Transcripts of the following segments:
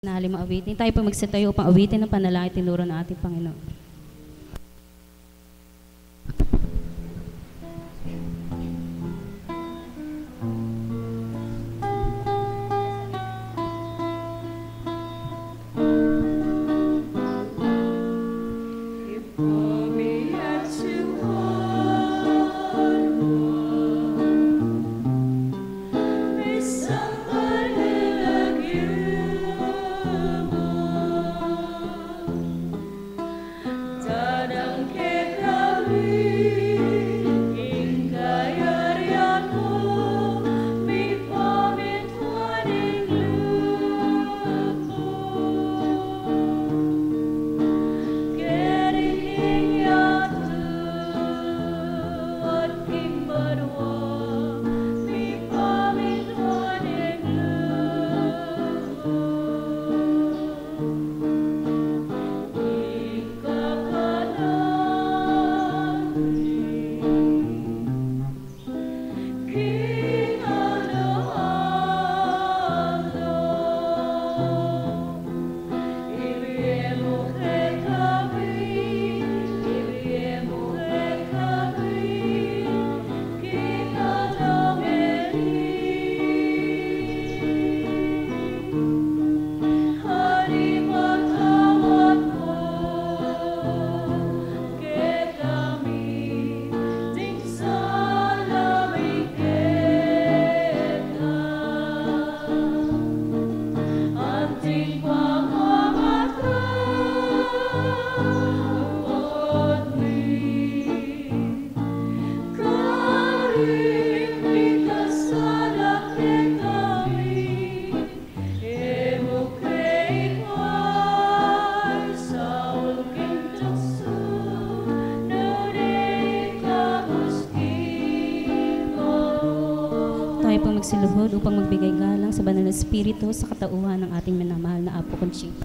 Nahaling maawitin. Tayo pa magsitayo upang awitin ng panalangin tinuro ng ating Panginoon. Tayo po magsiluhod upang magbigay galang sa banal na espiritu sa katauhan ng ating minamahal na Apo Conchita.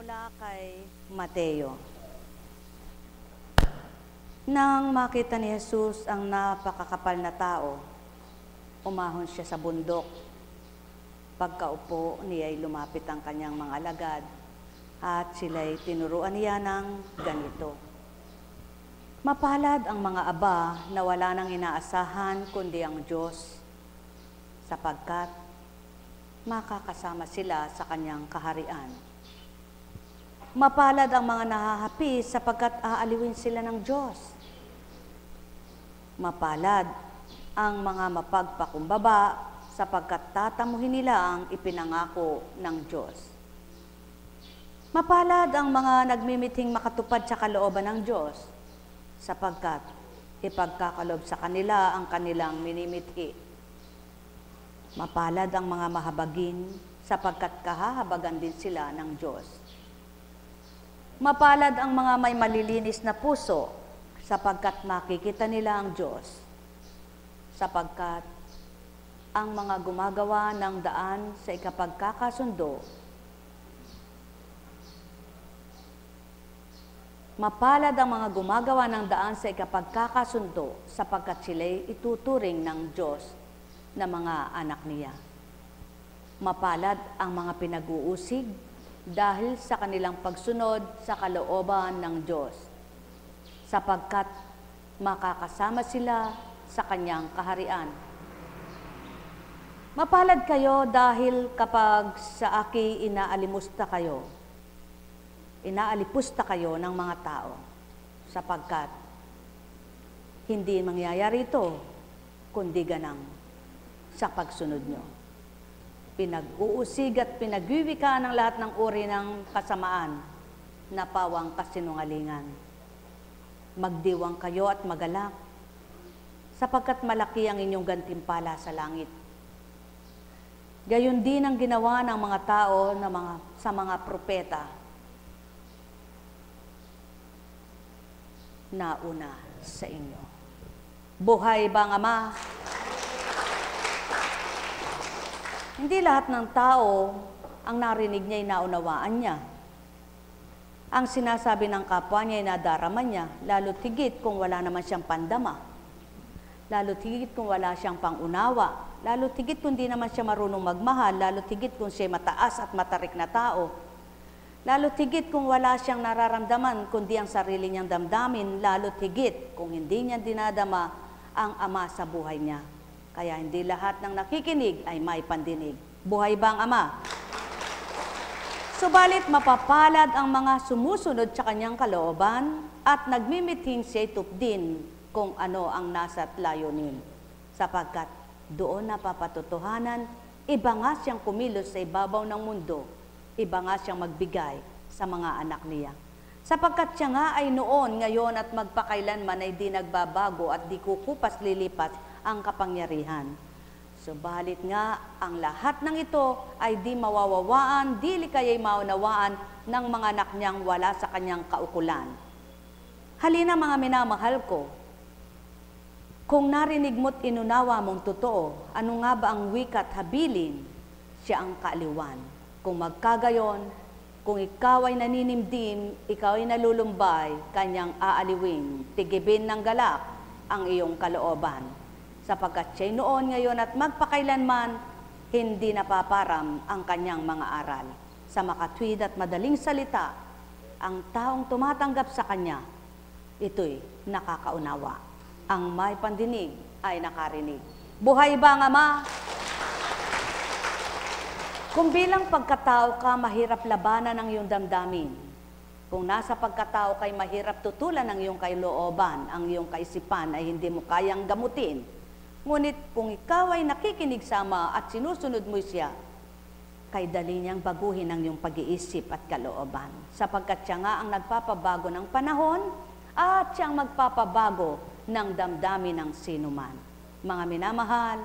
mula kay Mateo. Nang makita ni Jesus ang napakakapal na tao, umahon siya sa bundok. Pagkaupo niya ay lumapit ang kanyang mga alagad at sila'y tinuruan niya ng ganito. Mapalad ang mga aba na wala nang inaasahan kundi ang Diyos, sapagkat makakasama sila sa kanyang kaharian. Mapalad ang mga nahahapi sapagkat aaliwin sila ng Diyos. Mapalad ang mga mapagpakumbaba sapagkat tatamuhin nila ang ipinangako ng Diyos. Mapalad ang mga nagmimithing makatupad sa kalooban ng Diyos sapagkat ipagkakalob sa kanila ang kanilang minimithi. Mapalad ang mga mahabagin sapagkat kahahabagan din sila ng Diyos. Mapalad ang mga may malilinis na puso sapagkat makikita nila ang Diyos. Sapagkat ang mga gumagawa ng daan sa ikapagkakasundo, mapalad ang mga gumagawa ng daan sa ikapagkakasundo sapagkat sila'y ituturing ng Diyos na mga anak niya. Mapalad ang mga pinag-uusig dahil sa kanilang pagsunod sa kalooban ng Diyos, sapagkat makakasama sila sa kanyang kaharian. Mapalad kayo dahil kapag sa aki inaalipusta kayo ng mga tao, sapagkat hindi mangyayari ito kundi ganang sa pagsunod nyo. Pinag-uusig at pinagwiwika ng lahat ng uri ng kasamaan na pawang kasinungalingan. Magdiwang kayo at magalak, sapagkat malaki ang inyong gantimpala sa langit. Gayon din ang ginawa ng mga tao sa mga propeta na una sa inyo. Buhay ba ang Ama? Hindi lahat ng tao ang narinig niya ay naunawaan niya. Ang sinasabi ng kapwa niya ay nadarama niya, lalo tigit kung wala naman siyang pandama. Lalo tigit kung wala siyang pangunawa. Lalo tigit kung di naman siya marunong magmahal. Lalo tigit kung siya mataas at matarik na tao. Lalo tigit kung wala siyang nararamdaman kundi ang sarili niyang damdamin. Lalo tigit kung hindi niya dinadama ang Ama sa buhay niya. Kaya hindi lahat ng nakikinig ay may pandinig. Buhay ba ang Ama? Subalit mapapalad ang mga sumusunod sa kanyang kalooban at nagmimithing siya tupdin kung ano ang nasa't layunin. Sapagkat doon napapatotohanan, iba nga siyang kumilos sa ibabaw ng mundo, iba nga siyang magbigay sa mga anak niya. Sapagkat siya nga ay noon, ngayon at magpakailanman ay di nagbabago at di kukupas lilipas ang kapangyarihan. Subalit nga, ang lahat ng ito ay di mawawawaan, dili kaya'y maunawaan ng mga anak niyang wala sa kanyang kaukulan. Halina mga minamahal ko, kung narinig mo't inunawa mong totoo, ano nga ba ang wikat habilin? Siya ang kaaliwan. Kung magkagayon, kung ikaw ay naninimdim, ikaw ay nalulumbay, kanyang aaliwin, tigibin ng galak ang iyong kalooban. Sapagkat siya'y noon, ngayon at magpakailanman, hindi napaparam ang kanyang mga aral. Sa makatwid at madaling salita, ang taong tumatanggap sa kanya, ito'y nakakaunawa. Ang may pandinig ay nakarinig. Buhay ba ang Ama? Kung bilang pagkatao ka, mahirap labanan ang iyong damdamin. Kung nasa pagkatao kay mahirap tutulan ang iyong kailooban, ang iyong kaisipan ay hindi mo kayang gamutin. Ngunit kung ikaw ay nakikinig sa Ama at sinusunod mo siya, kay dali niyang baguhin ang iyong pag-iisip at kalooban. Sapagkat siya nga ang nagpapabago ng panahon at siyang magpapabago ng damdamin ng sinuman. Mga minamahal,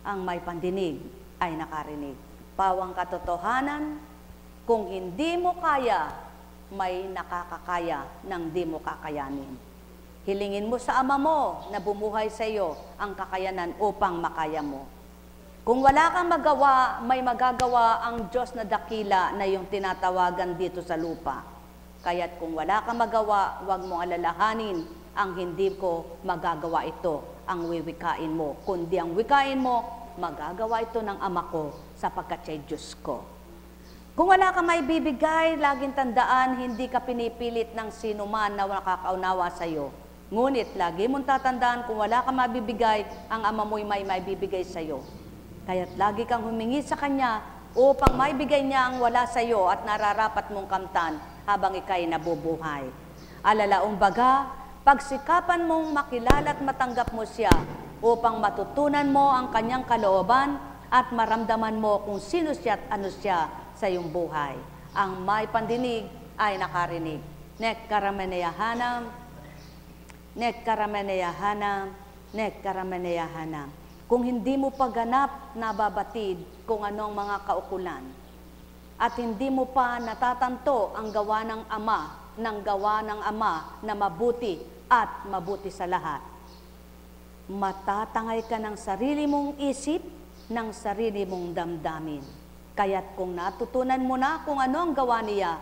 ang may pandinig ay nakarinig. Pawang katotohanan, kung hindi mo kaya, may nakakakaya ng di mo kakayanin. Hilingin mo sa Ama mo na bumuhay sa iyo ang kakayanan upang makaya mo. Kung wala kang magawa, may magagawa ang Diyos na dakila na yung tinatawagan dito sa lupa. Kaya't kung wala kang magawa, huwag mong alalahanin ang hindi ko magagawa ito, ang wiwikain mo. Kundi ang wikain mo, magagawa ito ng Ama ko sapagkat siya'y Diyos ko. Kung wala kang may bibigay, laging tandaan, hindi ka pinipilit ng sino man na nakakaunawa sa iyo. Ngunit lagi mong tatandaan, kung wala kang mabibigay, ang Ama mo'y may bibigay sa iyo. Kaya't lagi kang humingi sa Kanya upang maibigay niya ang wala sa iyo at nararapat mong kamtan habang ika'y nabubuhay. Alalaong baga, pagsikapan mong makilala at matanggap mo siya upang matutunan mo ang kanyang kalooban at maramdaman mo kung sino siya at ano siya sa iyong buhay. Ang may pandinig ay nakarinig. Nek karameneyahanam, nek karameneyahanam, nek karameneyahanam. Kung hindi mo pa ganap nababatid kung ano ang mga kaukulan at hindi mo pa natatanto ang gawa ng Ama na mabuti at mabuti sa lahat, matatangay ka ng sarili mong isip, ng sarili mong damdamin. Kaya't kung natutunan mo na kung ano ang gawa niya,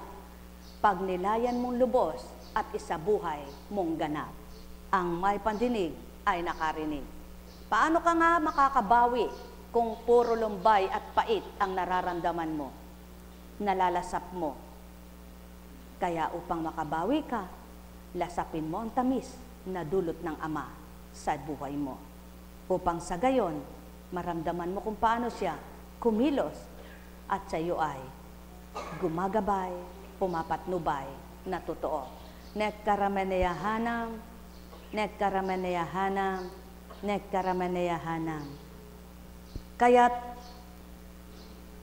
pagnilayan mong lubos at isabuhay mong ganap. Ang may pandinig ay nakarinig. Paano ka nga makakabawi kung puro lumbay at pait ang nararamdaman mo, nalalasap mo? Kaya upang makabawi ka, lasapin mo ang tamis na dulot ng Ama sa buhay mo. Upang sa gayon, maramdaman mo kung paano siya kumilos at sa iyo ay gumagabay, pumapatnubay na totoo. Nek karameneyahanam, nek karameneyahanam, nek karameneyahanam. Kaya't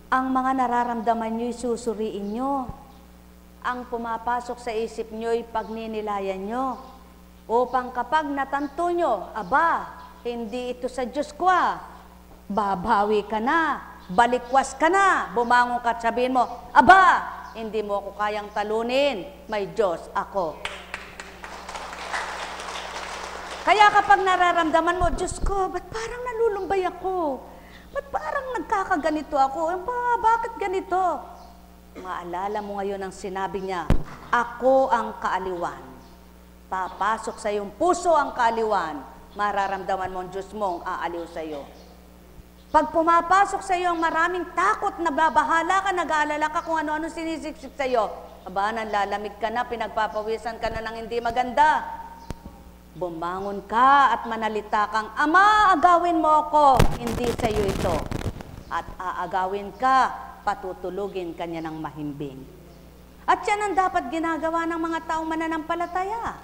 ang mga nararamdaman nyo'y susuriin nyo. Ang pumapasok sa isip nyo'y pagninilayan nyo. Upang kapag natanto nyo, aba, hindi ito sa Diyos ko babawi ka na, balikwas ka na, bumangon ka at sabihin mo, aba, hindi mo ako kayang talunin, may Diyos ako. Kaya kapag nararamdaman mo, Diyos ko, ba't parang nalulumbay ako? Ba't parang nagkakaganito ako? Bakit ganito? Maalala mo ngayon ang sinabi niya, ako ang kaaliwan. Papasok sa iyong puso ang kaaliwan, mararamdaman mo ang Diyos mong aaliw sa iyo. Pag pumapasok sa iyo ang maraming takot, nababahala ka, nag-aalala ka kung ano-ano sinisiksik sa iyo, aba, nanlalamig ka na, pinagpapawisan ka na ng hindi maganda. Bumangon ka at manalita kang, Ama, agawin mo ako, hindi sa iyo ito. At aagawin ka, patutulugin ka niya ng mahimbing. At yan ang dapat ginagawa ng mga taong mananampalataya.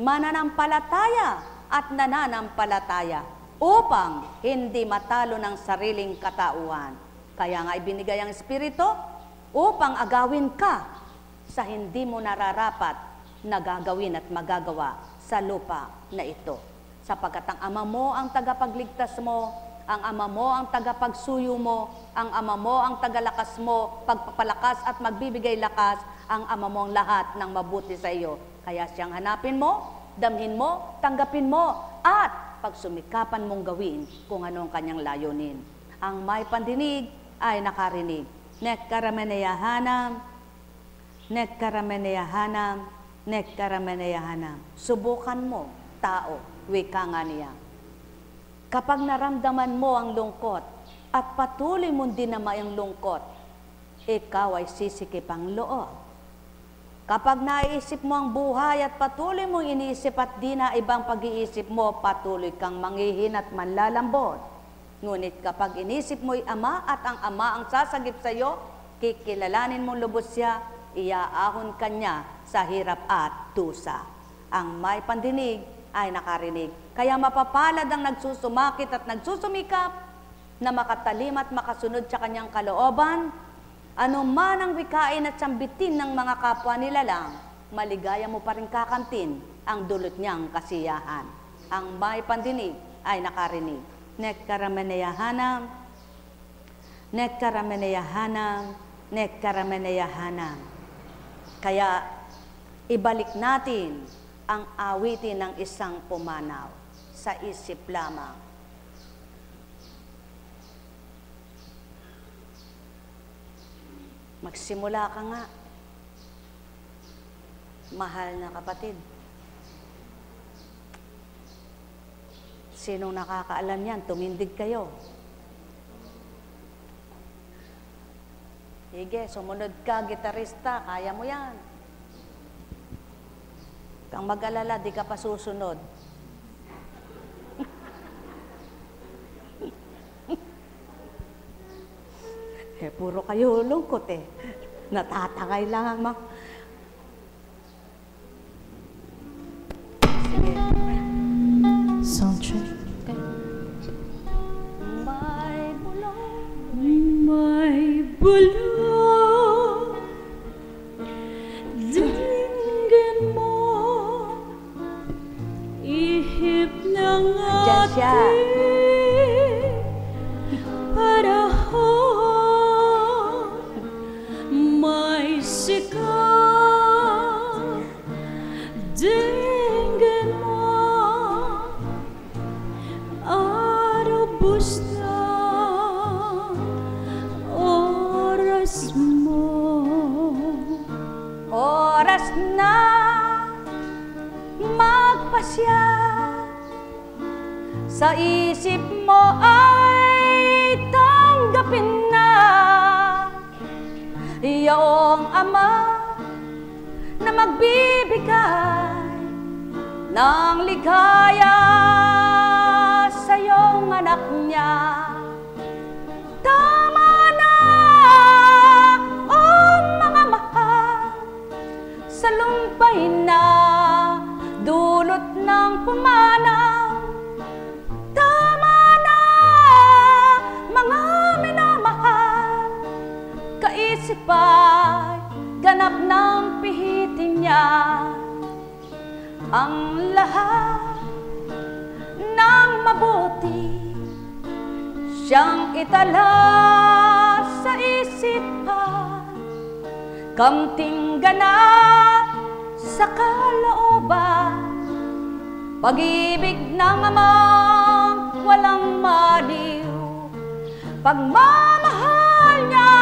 Mananampalataya at nananampalataya upang hindi matalo ng sariling katauhan. Kaya nga ibinigay ang Espiritu upang agawin ka sa hindi mo nararapat na gagawin at magagawa sa lupa na ito. Sapagkat ang Ama mo ang tagapagligtas mo, ang Ama mo ang tagapagsuyo mo, ang Ama mo ang tagalakas mo, pagpapalakas at magbibigay lakas, ang Ama mo ang lahat ng mabuti sa iyo. Kaya siyang hanapin mo, damhin mo, tanggapin mo, at pagsumikapan mong gawin kung ano ang kanyang layunin. Ang may pandinig ay nakarinig. Nek karameneyahanam, nek karameneyahanam, nek karameneyahanam. Subukan mo, tao, wika nga niya. Kapag naramdaman mo ang lungkot at patuloy mong dinama ang lungkot, ikaw ay sisikip ang loob. Kapag naisip mo ang buhay at patuloy mong iniisip at di na ibang pag-iisip mo, patuloy kang manghihin at manlalambot. Ngunit kapag inisip mo'y Ama at ang Ama ang sasagip sa iyo, kikilalanin mong lubos siya, iaahon ka niya sa hirap at dusa. Ang may pandinig ay nakarinig. Kaya mapapalad ang nagsusumakit at nagsusumikap na makatalim at makasunod sa kanyang kalooban. Ano man ang wikain at sambitin ng mga kapwa nila lang, maligaya mo pa rin kakamtin ang dulot niyang kasiyahan. Ang may pandinig ay nakarinig. Nek karameneyahanam, nek karameneyahanam, nek karameneyahanam. Kaya ibalik natin ang awitin ng isang pumanaw sa isip lamang. Magsimula ka nga. Mahal na kapatid. Sinong nakakaalam yan? Tumindig kayo. Sige, sumunod ka, gitarista. Kaya mo yan. Kang mag-alala, di ka pa susunod. Puro kayo lungkot eh. Natatangay lang ang mga... Sige. Soundtrack. May bulong. May bulong. Dinggin mo. Ihip ng Diyan siya. ating panahon. May sigaw. Dinggin mo. Arubos na oras mo. Oras na magpasya. Sa isip mo ay tanggapin na iyong ama na magbibigay ng ligaya sa iyong anak niya. Tama na, oh mga mahal, sa lumpay na dulot ng pumanaw. Tama na, mga minamahal, kaisip ay ganap ng pihitin niya. Ang lahat ng mabuti siyang itala sa isipan, kamting ganap sa kalooban, pag-ibig ng amang walang maliw. Pagmamahal niya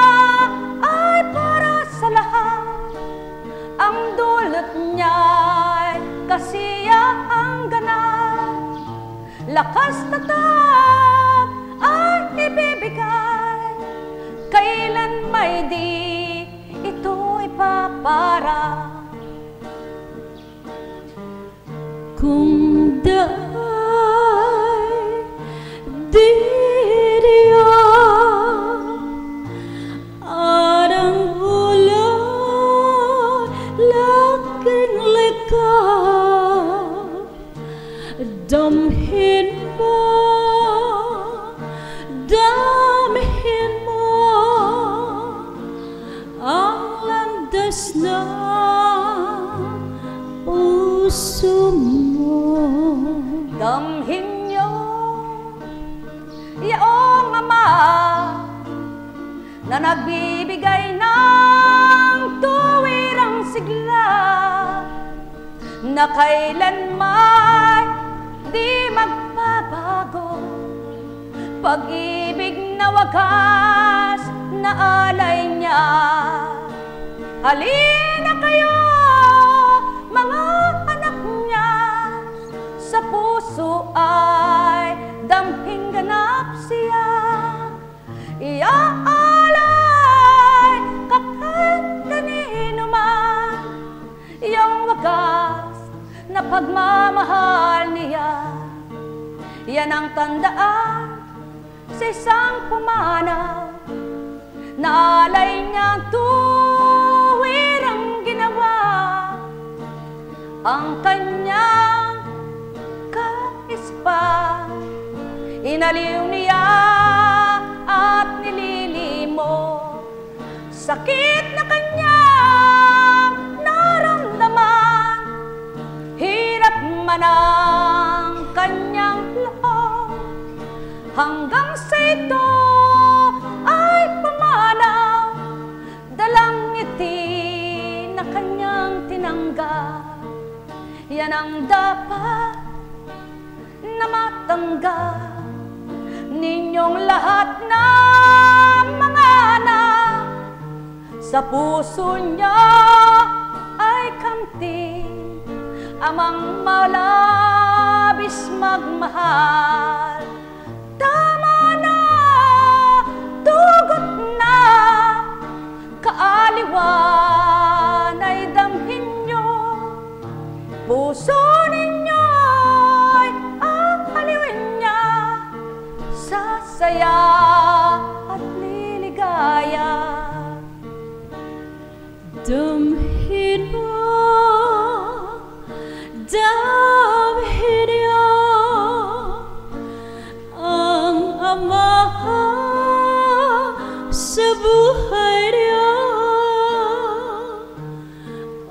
ay para sa lahat, ang dulot niya'y kasiyahang ganap. Lakas tatag ay ibibigay, kailan may di ito'y papara. Kung da'y diriya arang ulan laking likha, damhin mo ang landas na puso mo. Damhin niyo iyong ama na nagbibigay ng tuwirang sigla, na kailanman di magbabago, pag-ibig na wagas na alay niya. Halina kayo, mga anak niya, sa puso ay damhing ganap siya. Iaalay kapag kanino man iyong wagas na pagmamahal niya. Yan ang tandaan sa isang pumanaw, na alay niyang tuwirang ginawa, ang kanyang kaisipan inaliw niya at nililimo. Sakit na kanyang naramdaman, hirap man ang kanyang loob, hanggang sa ito ay pumanaw, dalang ngiti na kanyang tinanggap. Yan ang dapat na matanggap ninyong lahat na mga anak, Sa puso niya ay kamti, amang malabis magmahal. Tama na, tugot na, kaaliwan ay damhin niyo. Puso ninyo'y ang aliwin niya, sasaya at liligaya. Damhin mo, damhin niyo ang Ama sa buhay niyo.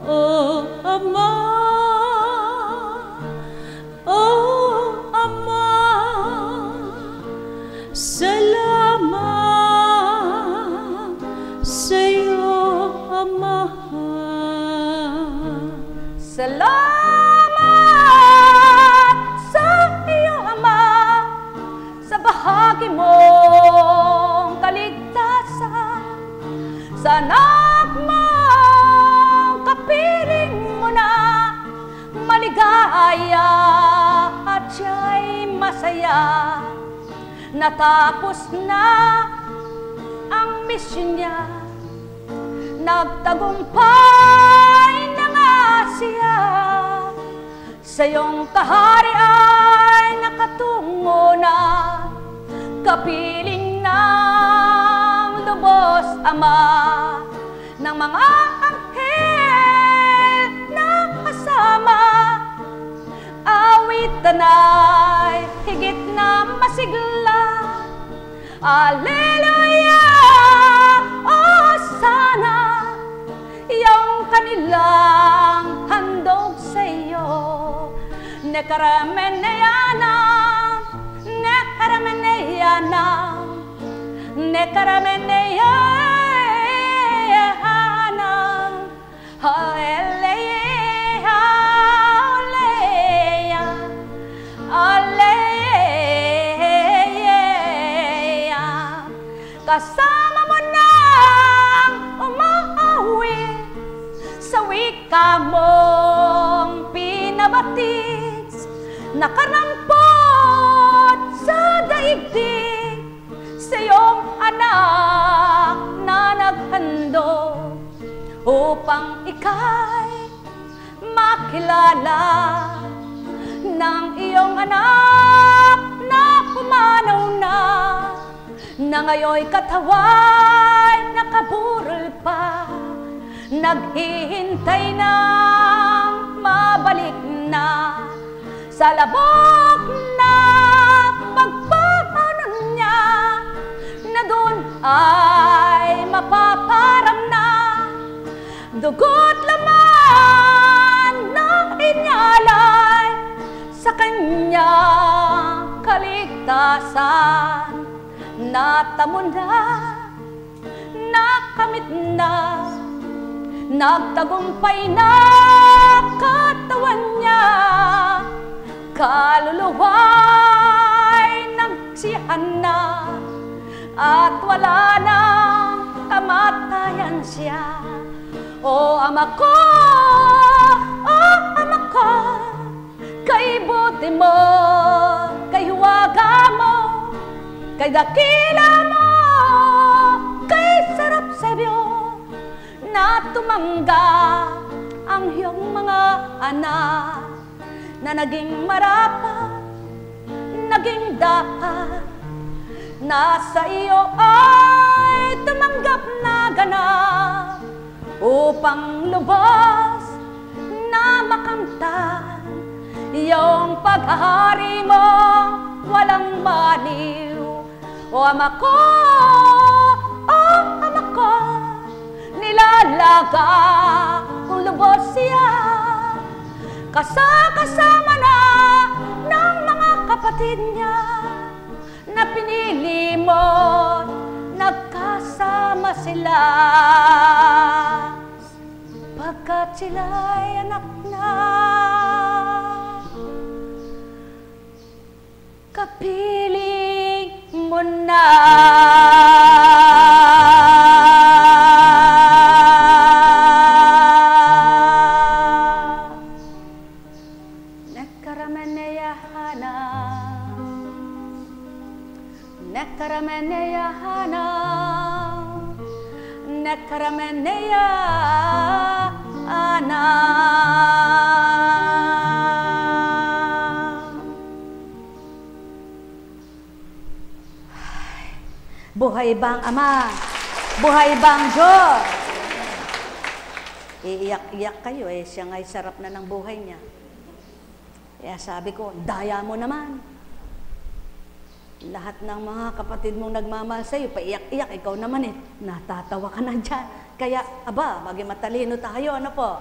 O Ama, O Ama, salamat sa'yo, Ama. Salamat sa iyo, Ama, sa bahagi mong kaligtasan, sa anak mong kapiling mo na maligaya at siya'y masaya. Natapos na ang misyon niya, nagtagumpay na nga siya. Sa iyong kaharian nakatungo na, kapiling ng lubos, Ama, ng mga anghel na kasama. Awitan ay higit na masigla, Alleluia, o sana, iyong kanilang handog sa iyo. Nekarameneyanam, nekarameneyanam, nekarameneyanam, hallelujah, hallelujah, hallelujah. Kasama mo nang umaawit sa wika mong pinabatis, nakarampot sa daigdig sa iyong anak na naghandog upang ika'y makilala ng iyong anak na pumanaw na ngayon'y katawa'y nakaburol pa, naghihintay ng mabalik na sa labok na pagpapanon niya, na doon ay mapaparam na dugo't laman ng inyalay sa kanyang kaligtasan. Natamo na, nakamit na, nagtagumpay na katawan niya, kaluluwa'y nagsiyahan na, at wala nang kamatayan siya. O Ama ko, o Ama ko, kay buti mo, kay huwaga mo, kay dakila mo, kay sarap sabiyo, na tumangga ang iyong mga anak, na naging marapat, naging dapat, na sa iyo ay tumanggap na ganap, upang lubos na makamtan iyong paghahari mo walang baliw. O Ama ko, o Ama ko, nilalaga kung lubos siya, kasama na ng mga kapatid niya, na pinili mo, nagkasama sila, pagkat sila'y anak na kapiling mo na. Menea hana, nekramenea ana. Buhay bang Ama? Buhay bang Diyos? Iiyak-iyak kayo eh, siya nga'y sarap na ng buhay niya. Kaya sabi ko, daya mo naman. Lahat ng mga kapatid mong nagmamahal sa'yo, paiyak-iyak, ikaw naman eh, natatawa ka na dyan. Kaya, maging matalino tayo, ano po?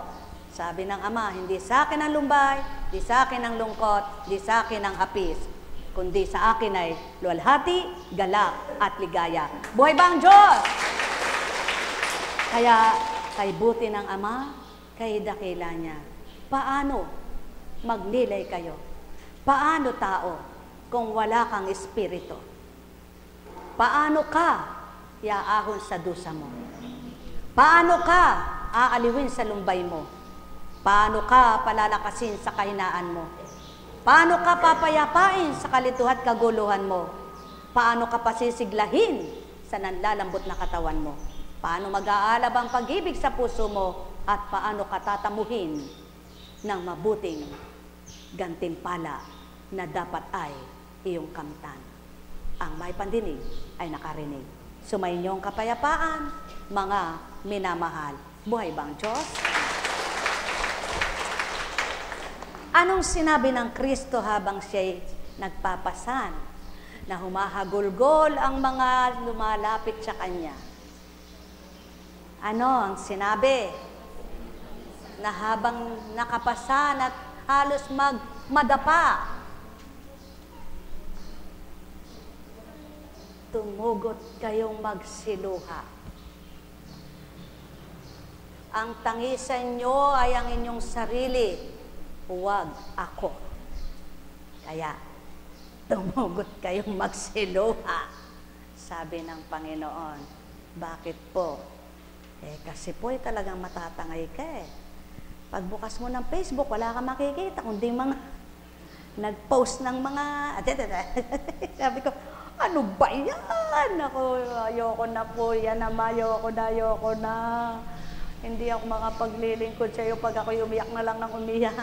Sabi ng Ama, hindi sa akin ang lumbay, hindi sa akin ang lungkot, hindi sa akin ang hapis, kundi sa akin ay luwalhati, galak, at ligaya. Buhay ba ang Diyos? Kaya, kay buti ng Ama, kay dakila niya, paano magnilay kayo? Paano tao kung wala kang espiritu? Paano ka iaahon sa dusa mo? Paano ka aaliwin sa lumbay mo? Paano ka palalakasin sa kahinaan mo? Paano ka papayapain sa kalituhan at kaguluhan mo? Paano ka pasisiglahin sa nanlalambot na katawan mo? Paano mag-aalab ang pag-ibig sa puso mo? At paano ka tatamuhin ng mabuting gantimpala na dapat ay iyong kamtan? Ang may pandinig ay nakarinig. Sumainyong kapayapaan, mga minamahal. Buhay bang Diyos? Anong sinabi ng Kristo habang siya'y nagpapasan na humahagulgol ang mga lumalapit sa Kanya? Ano ang sinabi? Na habang nakapasan at halos madapa, tumugot kayong magsiluha. Ang tangisan nyo ay ang inyong sarili, huwag ako. Kaya, tumugot kayong magsiluha. Sabi ng Panginoon, bakit po? Kasi po talagang matatangay ka eh. Pagbukas mo ng Facebook, wala kang makikita, kundi mga nag-post ng mga... Sabi ko, ano ba yan? Ako, ayoko na po yan, Ama, ayoko na. Hindi ako makapaglilingkod sa iyo pag ako umiyak na lang ng umiyak.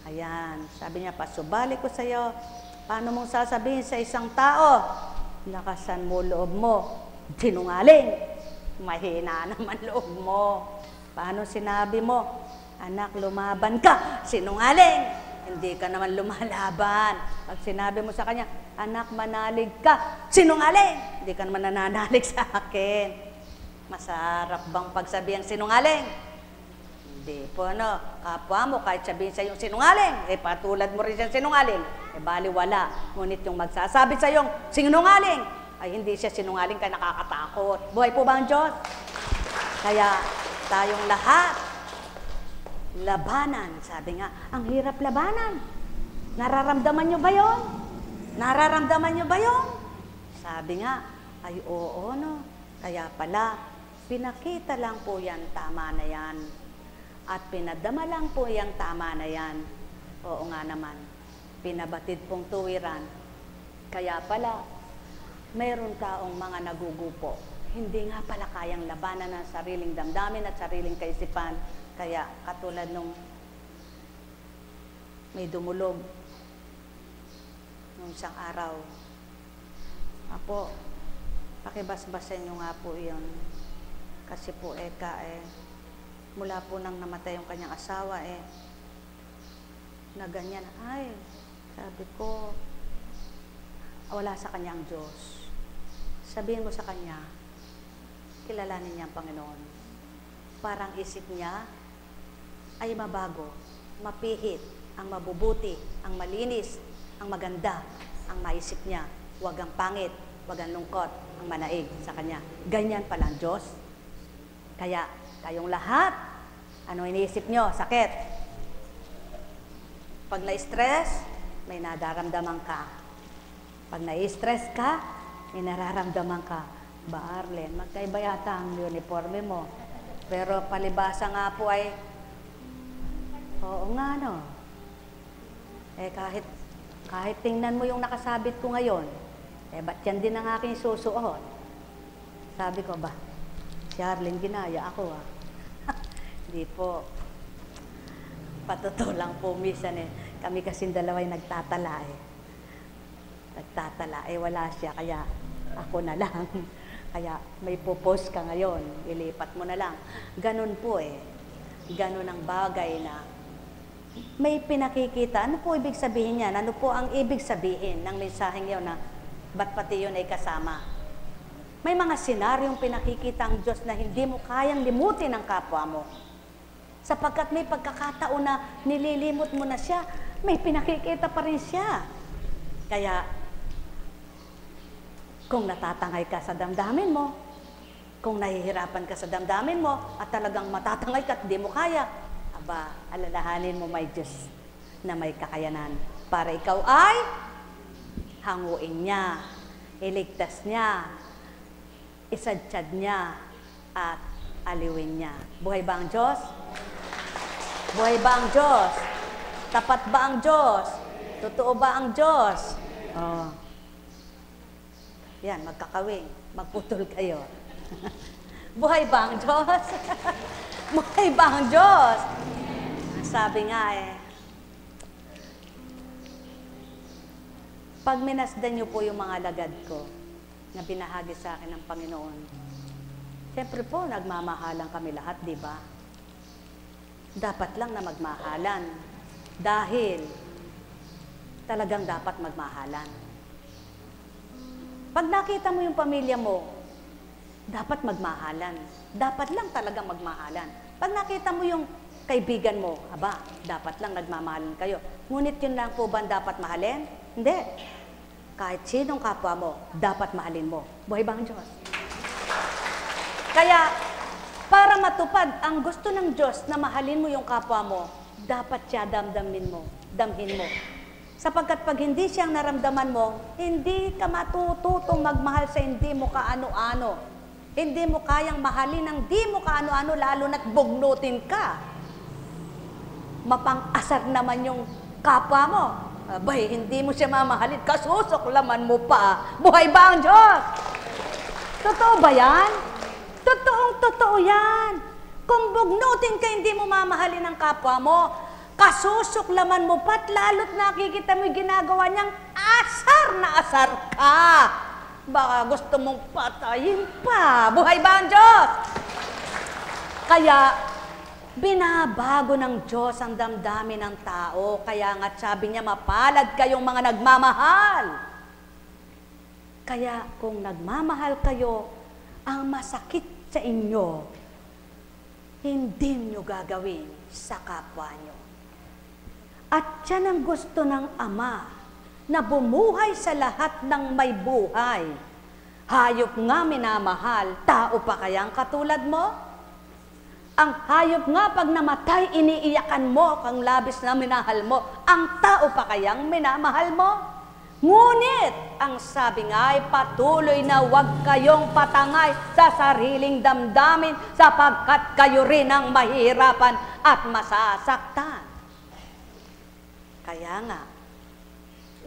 Ayan, sabi niya, pasubali ko sa iyo. Paano mong sasabihin sa isang tao? Lakasan mo loob mo. Sinungaling. Mahina naman loob mo. Paano sinabi mo? Anak, lumaban ka. Sinungaling. Hindi ka naman lumalaban. Pag sinabi mo sa kanya, anak, manalig ka. Sinungaling. Hindi ka naman nananalig sa akin. Masarap bang pagsabihan sinungaling? Hindi po, ano. Kapwa mo, kahit sabihin sa iyong sinungaling, patulad mo rin siyang sinungaling, baliwala. Ngunit yung magsasabi sa iyong sinungaling, ay hindi siya sinungaling kaya nakakatakot. Buhay po ba ang Diyos? Kaya tayong lahat, labanan. Sabi nga, ang hirap labanan. Nararamdaman nyo ba yun? Nararamdaman nyo ba yun? Sabi nga, ay oo, no. Kaya pala, pinakita lang po yan, tama na yan. At pinadama lang po yung tama na yan. Oo nga naman, pinabatid pong tuwiran. Kaya pala, mayroon taong mga nagugupo. Hindi nga pala kayang labanan ng sariling damdamin at sariling kaisipan. Kaya katulad nung may dumulog nung isang araw. Apo, pakibasbasan nyo nga po yun. Kasi po mula po nang namatay yung kanyang asawa na ganyan. Ay, sabi ko, wala sa kanya ang Diyos. Sabihin mo sa kanya, kilalanin niya ang Panginoon. Parang isip niya ay mabago, mapihit, ang mabubuti, ang malinis, ang maganda, ang maisip niya. Huwag ang pangit, huwag ang lungkot, ang manaig sa kanya. Ganyan pala ang Diyos. Kaya, kayong lahat, ano iniisip nyo? Sakit. Pag na-stress, may nadaramdaman ka. Pag na-stress ka, may nararamdaman ka. Ba, Arlen, magkaiba yata ang uniforme mo. Pero palibasa nga po ay, oo nga no. Kahit tingnan mo yung nakasabit ko ngayon, ba't yan din ang aking susuot? Sabi ko ba, si Arlene ginaya ako Hindi po. Patuto lang po minsan Kami kasing dalawa'y nagtatala Nagtatala, wala siya, kaya ako na lang. Kaya may popost ka ngayon, ilipat mo na lang. Ganun po Ganun ang bagay na may pinakikita. Ano po ibig sabihin niyan? Ano po ang ibig sabihin ng mensaheng yun na ba't pati yun ay kasama? May mga senaryong pinakikita ang Diyos na hindi mo kayang limutin ang kapwa mo. Sapagkat may pagkakataon na nililimot mo na siya, may pinakikita pa rin siya. Kaya, kung natatangay ka sa damdamin mo, kung nahihirapan ka sa damdamin mo, at talagang matatangay ka at di mo kaya, alalahanin mo may Diyos na may kakayanan para ikaw ay hanguin niya, iligtas niya, isadsyad niya, at aliwin niya. Buhay ba ang Diyos? Buhay ba ang Diyos? Tapat ba ang Diyos? Totoo ba ang Diyos? Yan, magkakawing. Magputol kayo. Buhay ba ang Diyos? Buhay ba ang Diyos? Sabi nga pag minasdan niyo po yung mga lagad ko na binahagi sa akin ng Panginoon, siyempre po, nagmamahalan kami lahat, di ba? Dapat lang na magmahalan. Dahil talagang dapat magmahalan. Pag nakita mo yung pamilya mo, dapat magmahalan. Dapat lang talagang magmahalan. Pag nakita mo yung kaibigan mo, dapat lang nagmamahalan kayo. Ngunit yun lang po ba dapat mahalin? Hindi. Kahit sinong kapwa mo, dapat mahalin mo. Buhay ba ang Diyos? Kaya, para matupad ang gusto ng Diyos na mahalin mo yung kapwa mo, dapat siya damhin mo. Sapagkat pag hindi siyang naramdaman mo, hindi ka matututong magmahal sa hindi mo kaano-ano. Hindi mo kayang mahalin ng di mo kaano-ano, lalo na't bugnutin ka. Mapang-asar naman yung kapwa mo. Hindi mo siya mamahalin, kasusuklaman mo pa. Buhay ba ang Diyos? Totoo ba yan? Totoong-totoo yan. Kung bugnutin ka, hindi mo mamahalin ang kapwa mo, kasusuklaman mo pa't lalo't nakikita mo yung ginagawa niyang asar na asar ka. Baka gusto mong patayin pa. Buhay ba ang Diyos? Kaya, binabago ng Diyos ang damdamin ng tao. Kaya nga sabi niya, mapalad kayong mga nagmamahal. Kaya kung nagmamahal kayo, ang masakit sa inyo, hindi nyo gagawin sa kapwa nyo. At yan ang gusto ng Ama, na bumuhay sa lahat ng may buhay. Hayop nga minamahal, tao pa kaya ang katulad mo? Ang hayop nga pag namatay, iniiyakan mo kang labis na minahal mo. Ang tao pa kayang minamahal mo? Ngunit, ang sabi nga ay patuloy na huwag kayong patangay sa sariling damdamin sapagkat kayo rin ang mahihirapan at masasaktan. Kaya nga,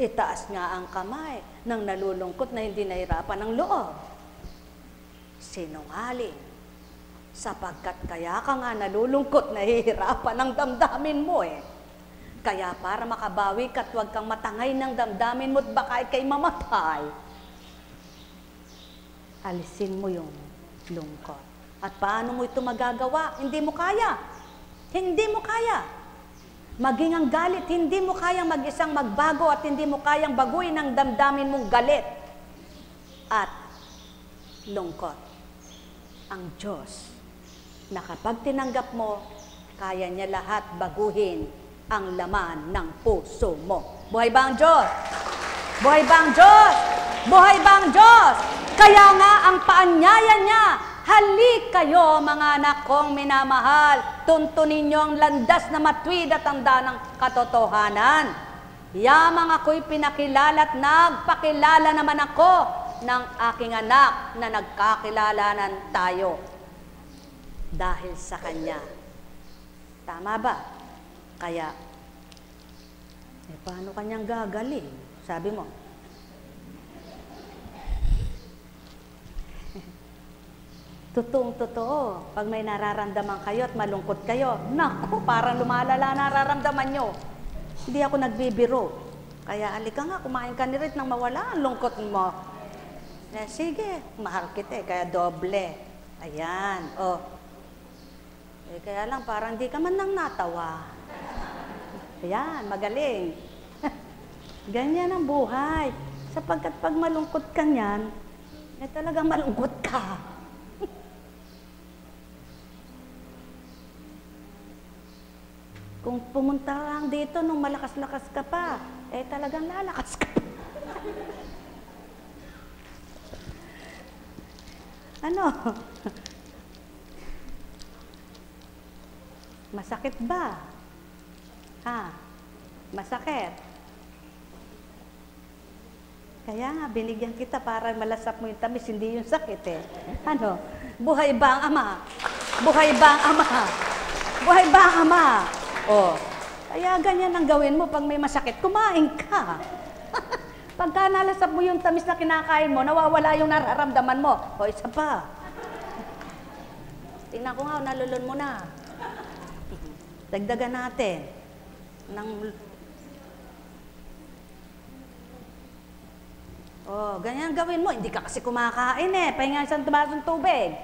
itaas nga ang kamay ng nalulungkot na hindi nahirapan ng loob. Sinungaling. Sapagkat kaya ka nga nalulungkot, nahihirapan ang damdamin mo Kaya para makabawi ka at huwag kang matangay ng damdamin mo at baka ikay mamatay, alisin mo yung lungkot. At paano mo ito magagawa? Hindi mo kaya. Hindi mo kaya. Maging ang galit, hindi mo kayang mag-isang magbago at hindi mo kayang baguhin ang damdamin mong galit at lungkot. Ang Diyos, na kapag tinanggap mo, kaya niya lahat baguhin ang laman ng puso mo. Buhay ba ang Diyos? Buhay ba ang Diyos? Buhay ba ang Diyos? Kaya nga ang paanyaya niya, halik kayo mga anak kong minamahal, tuntunin niyo ang landas na matuwid at tanda ng katotohanan. Yamang ako'y pinakilala at nagpakilala naman ako ng aking anak na nagkakilalanan tayo. Dahil sa Kanya. Tama ba? Kaya, paano Kanyang gagaling? Sabi mo, Totoong-totoo. Pag may nararamdaman kayo at malungkot kayo, naku, parang lumalala nararamdaman nyo. Hindi ako nagbibiro. Kaya halika nga, kumain ka ni Rit nang mawala ang lungkot mo. Eh, sige, mahal kita kaya doble. Ayan, oh. Eh, kaya lang, parang di ka man nang natawa. Ayan, magaling. Ganyan ang buhay. Sapagkat pag malungkot ka niyan, eh talagang malungkot ka. Kung pumunta lang dito nung malakas-lakas ka pa, eh talagang lalakas ka. Ano? Masakit ba? Ha? Masakit? Kaya nga, binigyan kita para malasap mo yung tamis, hindi yung sakit eh. Ano? Buhay ba ang ama? Buhay ba ang ama? Buhay ba ang ama? Oh. Kaya ganyan ang gawin mo pag may masakit, kumain ka. Pagka nalasap mo yung tamis na kinakain mo, nawawala yung nararamdaman mo. O, isa pa. Tingnan ko nga, nalulun mo na. Dagdagan natin. Oh, ganyan gawin mo. Hindi ka kasi kumakain eh. Pahinga isang basong tubig.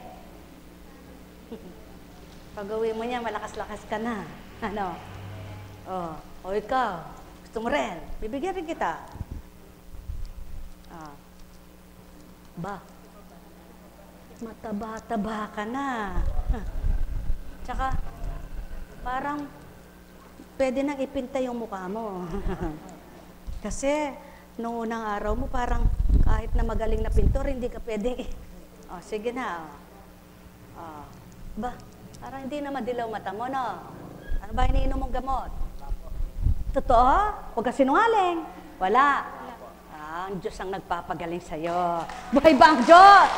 Pag gawin mo niya, malakas-lakas ka na. Ano? Oh, o ikaw. Gusto mo rin. Bibigyan rin kita. Ah. Ba? Mataba-taba ka na. Tsaka, parang pwede nang ipinta yung mukha mo. Kasi, noong unang araw mo, parang kahit na magaling na pintor, hindi ka pwedeng oh, sige na. Oh. Ba, parang hindi na madilaw mata mo, no? Ano ba iniinom mong gamot? Totoo? Huwag ka sinungaling. Wala. Ah, ang Diyos ang nagpapagaling sa'yo. Buhay ba ang Diyos?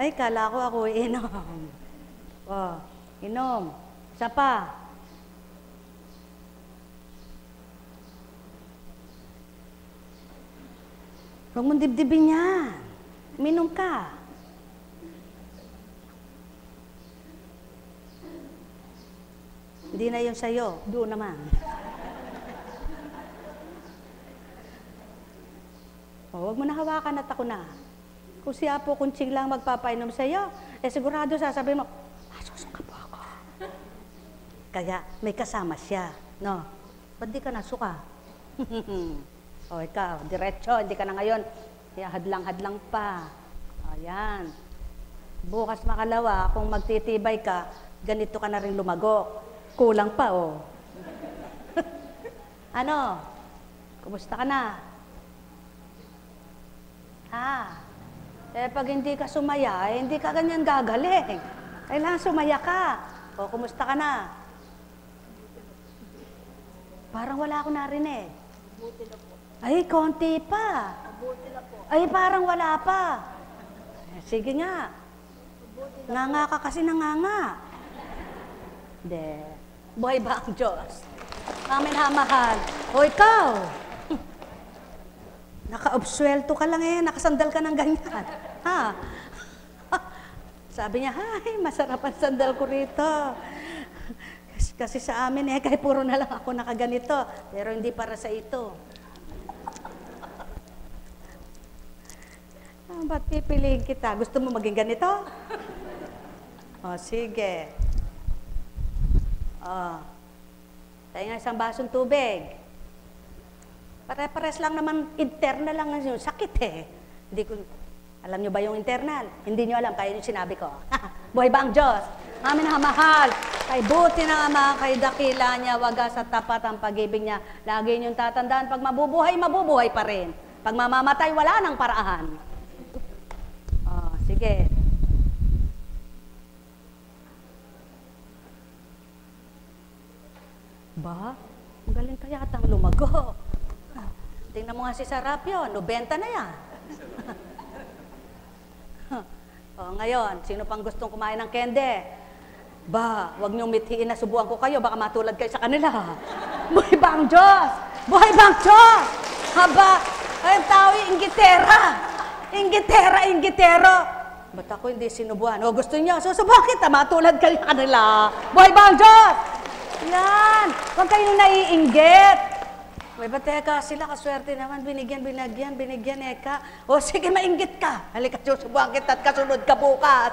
Ay, kala ko ako inom. Oh, inom. Isa pa. Huwag mong dibdibin yan. Minom ka. Hindi na yun sa'yo. Doon naman. O, huwag mo na hawakan at ako na. Kung si Apo Kunching lang magpapainom sa'yo, eh sigurado sasabihin mo, susuka po ako. Kaya may kasama siya. No? Ba't di ka nasuka? O, ikaw, diretso, hindi ka na ngayon. Kaya hadlang-hadlang pa. Ayan. Bukas makalawa, kung magtitibay ka, ganito ka na rin lumago. Kulang pa, oh. Ano? Kumusta ka na? Ha? Eh, pag hindi ka sumaya, eh, hindi ka ganyan gagaling. Kailangan sumaya ka. O, kumusta ka na? Parang wala ako narinig. Mabuti na po. Ay, konti pa. Mabuti na po. Ay, parang wala pa. Sige nga. Nga ka kasi nanganga. Hindi. Buhay ba ang Diyos? Amin mahal. O ikaw, naka-obswelto ka lang eh, nakasandal ka ng ganyan. Ha? Sabi niya, ay, masarap ang sandal ko rito. Kasi sa amin eh, kahit puro na lang ako nakaganito, pero hindi para sa ito. Ba't pipiliin kita? Gusto mo maging ganito? O, sige. Oh. Tayo nga isang basong tubig. Pare-pares lang naman, internal lang yung sakit eh. Hindi ko, alam nyo ba yung internal? Hindi nyo alam, kaya yung sinabi ko. Buhay ba ang Diyos? Amin na mahal. Kay buti na mga kay dakila niya, wagas at tapat ang pag-ibig niya. Lagi niyong tatandaan, pag mabubuhay, mabubuhay pa rin. Pag mamamatay, wala nang paraan. Oh, sige. Ba? Magaling kaya atang lumago. Tingnan mo nga si Sarapio, 90 na yan. O, ngayon, sino pang gustong kumain ng kende? Ba, huwag niyong mithiin na subuan ko kayo, baka matulad kayo sa kanila. Buhay ba ang Diyos? Buhay ba ang Diyos? Haba, ay tao yung inggitera. Inggitera, inggitero. Ba't ako hindi sinubuan? O gusto niyo, susubukan kita, matulad kayo kanila. Buhay ba ang Diyos? Yan. Huwag kayong naiinggit. May ba't teka, sila kaswerte naman, binigyan, eka. O sige, mainggit ka. Halika, susubukan kita at kasunod ka bukas.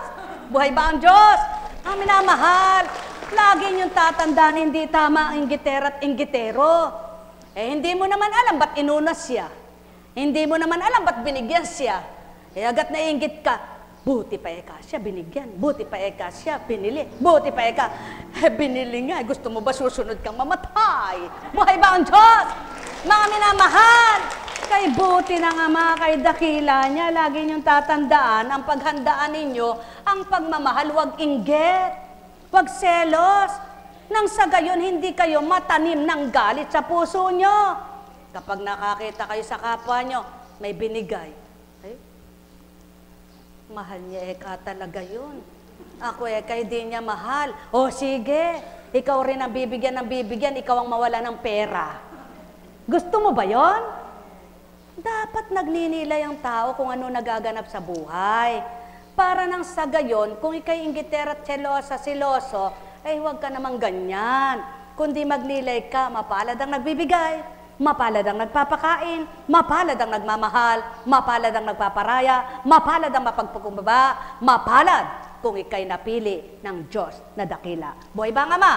Buhay ba ang Diyos? Ang minamahal. Lagi niyong tatandaan, hindi tama ang inggitera at inggitero. Eh, hindi mo naman alam ba't inunas siya. Hindi mo naman alam ba't binigyan siya. Eh, agat naiinggit ka. Buti pa eka siya, binigyan. Buti pa eka siya, binili. Buti pa eka, binili nga. Gusto mo ba susunod kang mamatay? Buhay ba ang Diyos? Mga minamahal, kay buti ng Ama, kay dakila niya, lagi niyong tatandaan, ang paghandaan ninyo, ang pagmamahal, wag inggit, wag selos. Nang sa gayon, hindi kayo matanim ng galit sa puso nyo. Kapag nakakita kayo sa kapwa nyo, may binigay. Mahal niya eka talaga yun. Ako eka hindi niya mahal. O sige, ikaw rin ang bibigyan ng bibigyan, ikaw ang mawala ng pera. Gusto mo ba yon? Dapat nagninilay ang tao kung ano nagaganap sa buhay. Para nang sa gayon, kung ikay inggitera at siloso, ay huwag ka namang ganyan. Kundi magnilay ka, mapalad ang nagbibigay. Mapalad ang nagpapakain, mapalad ang nagmamahal, mapalad ang nagpaparaya, mapalad ang mapagpakumbaba, mapalad kung ikay napili ng Diyos na dakila. Buhay ba ang Ama?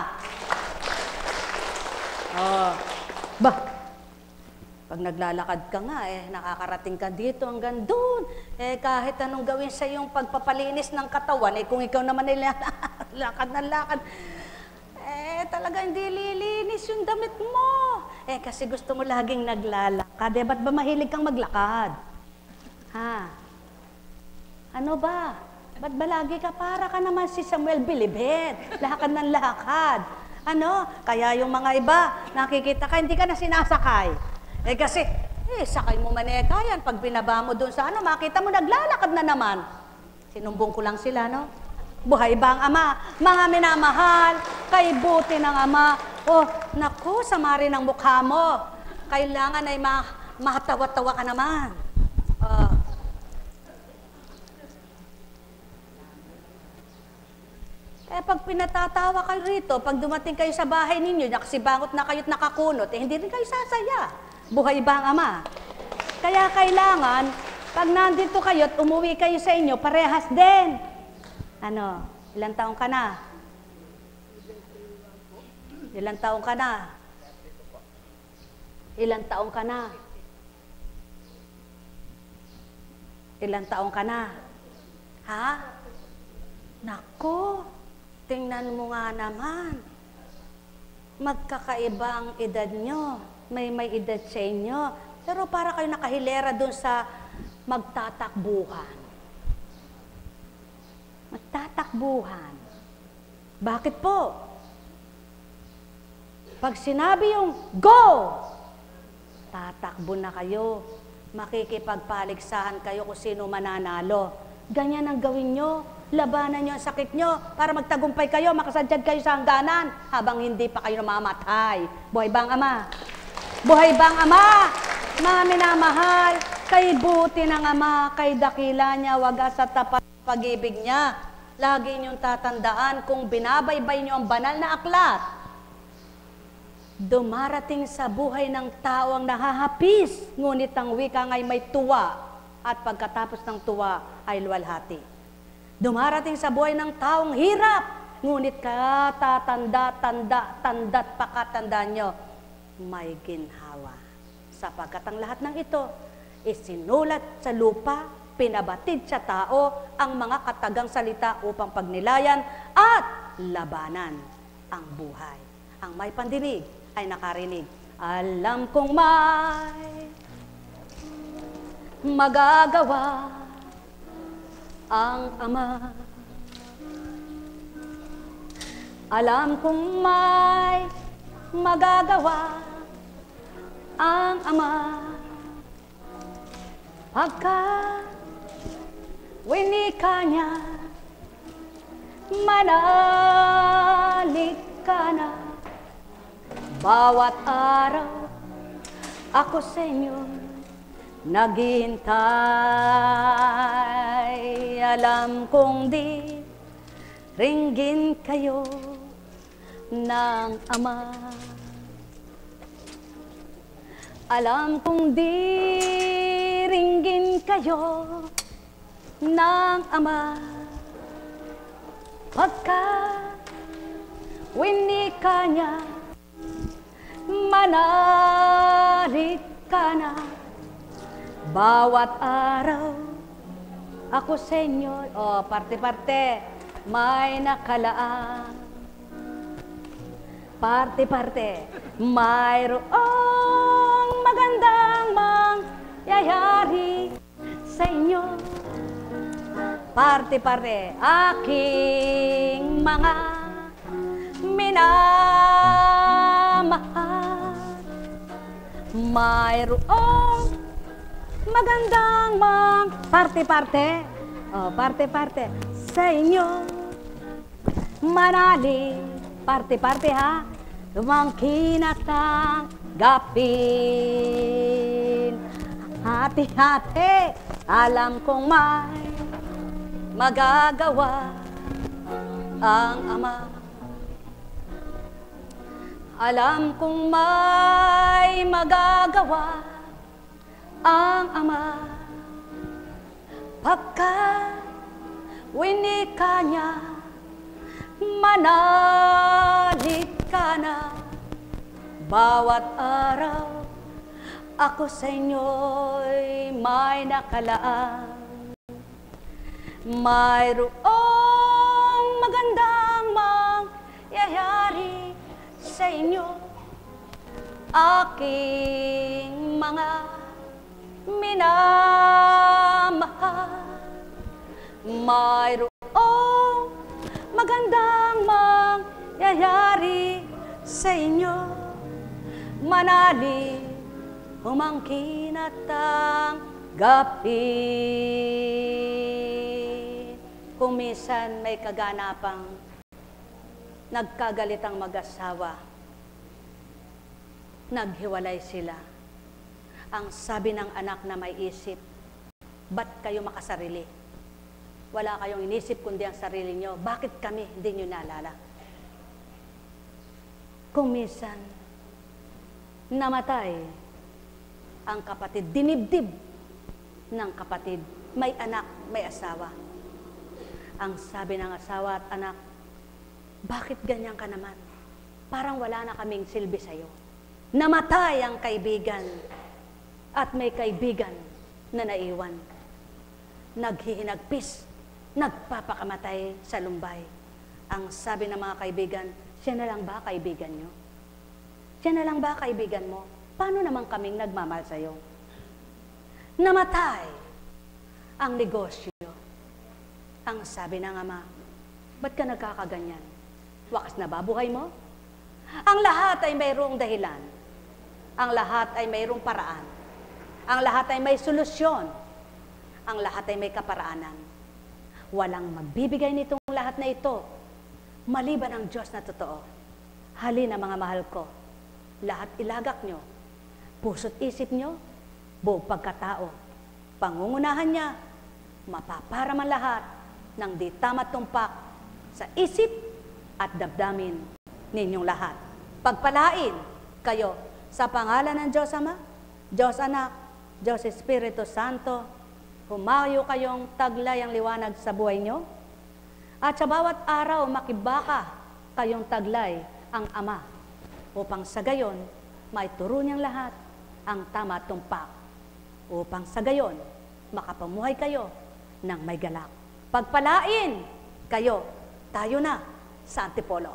Pag naglalakad ka nga, nakakarating ka dito hanggang doon. Kahit anong gawin sa iyong pagpapalinis ng katawan, kung ikaw naman lakad na lakad, talaga hindi lilinis yung damit mo. Kasi gusto mo laging naglalakad. Ba't ba mahilig kang maglakad? Ha? Ano ba? Ba't ba lagi ka para ka naman si Samuel Bilibet? Lakad ng lakad. Ano? Kaya yung mga iba, nakikita ka, hindi ka na sinasakay. Kasi, sakay mo maneka yan. Pag binaba mo dun sa makita mo, naglalakad na naman. Sinumbong ko lang sila, no? Buhay ba ang Ama? Mga minamahal, kay buti ng Ama. Naku, sama rin ang mukha mo. Kailangan ay mahatawa-tawa ka naman. Pag pinatatawa kayo rito, pag dumating kayo sa bahay ninyo, nakasibangot na kayo't nakakunot, hindi rin kayo sasaya. Buhay ba ang Ama? Kaya kailangan, pag nandito kayo't umuwi kayo sa inyo, parehas din. Ilang taong ka na? Ilang taong ka na? Ilang taong ka na? Ilang taong ka na? Ha? Nako, tingnan mo nga naman. Magkakaiba ang edad nyo. May edad sa inyo. Pero para kayo nakahilera dun sa magtatakbuhan. Magtatakbuhan. Bakit po? Pag sinabi yung go, tatakbo na kayo. Makikipagpaligsahan kayo kung sino mananalo. Ganyan ang gawin nyo. Labanan nyo ang sakit nyo para magtagumpay kayo, makasadyad kayo sa hangganan habang hindi pa kayo namamatay. Buhay ba ang Ama? Buhay ba ang Ama? Mga minamahal, kay buti ng Ama, kay dakila niya, wagas at tapat pag-ibig niya. Lagi niyong tatandaan kung binabaybay niyo ang banal na aklat, dumarating sa buhay ng tao ang nahahapis, ngunit ang wika nga'y may tuwa at pagkatapos ng tuwa ay luwalhati. Dumarating sa buhay ng taong hirap, ngunit katatanda-tanda't pakatanda nyo, may ginhawa. Sapagkat ang lahat ng ito, isinulat sa lupa, pinabatid sa tao ang mga katagang salita upang pagnilayan at labanan ang buhay. Ang may pandinig ay nakarinig. Alam kong may magagawa ang Ama. Alam kong may magagawa ang Ama. Pagkat winika niya, manalig ka na. Bawat araw ako sa inyo naghihintay. Alam kong di ringgin kayo ng Ama. Alam kong di ringgin kayo ng Ama. Pagkat winika niya, manalig ka na. Bawat araw ako sa inyo, parte-parte, may nakalaan. Parte-parte, mayroong magandang mangyayari sa inyo. Parte-parte, aking mga minamahal. Mayroong magandang parte-parte, parte-parte sa inyo. Manalig, parte-parte ha, lumangkin at tanggapin. Hati-hati, alam kong may magagawa ang Ama. Alam kong may magagawa ang Ama. Pagkat winika niya, manalig ka na. Bawat araw ako sa inyo'y may nakalaan. Mayroong magandang mangyayari sa inyo, aking mga minamahal. Mayroong magandang mangyayari sa inyo, manalig, humangkin at tanggapin. Kung minsan may kaganapang nagkagalitang mag-asawa, naghiwalay sila. Ang sabi ng anak na may isip, ba't kayo makasarili? Wala kayong inisip kundi ang sarili nyo. Bakit kami hindi nyo naalala? Kung minsan namatay ang kapatid, dinibdib ng kapatid, may anak, may asawa. Ang sabi ng asawa at anak, bakit ganyan ka naman? Parang wala na kaming silbi sa'yo. Namatay ang kaibigan at may kaibigan na naiwan. Naghihinagpis, nagpapakamatay sa lumbay. Ang sabi ng mga kaibigan, siya na lang ba kaibigan nyo? Siya na lang ba kaibigan mo? Paano naman kaming nagmamahal sa'yo? Namatay ang negosyo. Ang sabi ng ama, ba't ka nagkakaganyan? Wakas na ba buhay mo? Ang lahat ay mayroong dahilan. Ang lahat ay mayroong paraan. Ang lahat ay may solusyon. Ang lahat ay may kaparaanan. Walang magbibigay nitong lahat na ito, maliban ang Diyos na totoo. Halina mga mahal ko, lahat ilagak nyo, puso't isip nyo, buong pagkatao, pangungunahan niya, mapaparaman lahat ng di tama't tumpak sa isip at damdamin ninyong lahat. Pagpalain kayo sa pangalan ng Diyos Ama, Diyos Anak, Diyos Espiritu Santo, humayo kayong taglay ang liwanag sa buhay nyo, at sa bawat araw makibaka kayong taglay ang Ama, upang sa gayon may turo niyang lahat ang tama at tumpak, upang sa gayon makapamuhay kayo ng may galak. Pagpalain kayo, tayo na sa Antipolo.